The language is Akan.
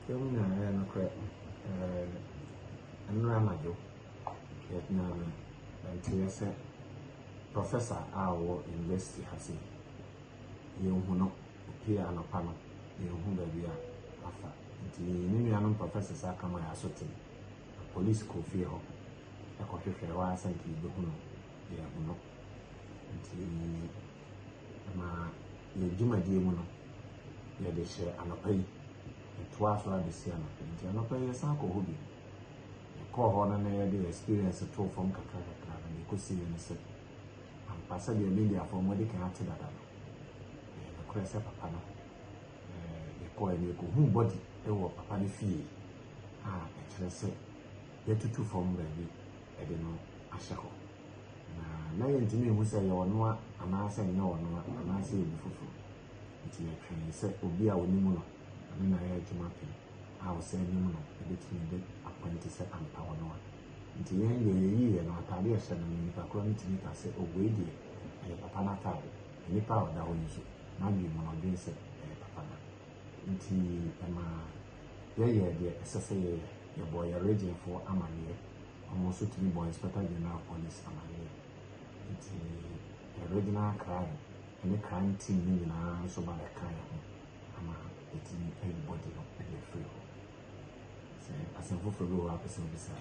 Yung na ano ramayo yet na tiya sa professor awo university hasi yung huno pia no pano yung hu ba bia afa nti ni nuanom professor sa kama ya sotin police ko fi ho e ko hwehwe wa asanti be huno ya huno nti ma ye juma die mu no ya de she anopai etwa so adesi anopai nti anopai sa ko hobi ko ho na ya de experience to from kakra ni ko si ne se ampasa de media from where they can ati dada no ko se papa no ko e ko hu body e wo papa ni fie e kire se ye tutu from baby e de no ahyako na ye ntimi hu se ye wono ana se nya wono ana se ebu fufu nti ye twen se obi a woni mu no na ya juma pe a wo se ni mu no e de timi de appointment se ampa wono nti ye ye no atade ye se no ni pa ko ntimi ka se ogwe de papa na ta ni pa o da wo yusu na bi mo no de se papa na nti ma ye de SSA ye boy region for amanie almost to be boy inspector general police amanie nti regional crime any crime team ni na so ba da kan ho ama eti everybody no dey free ho say asan for wa person bisa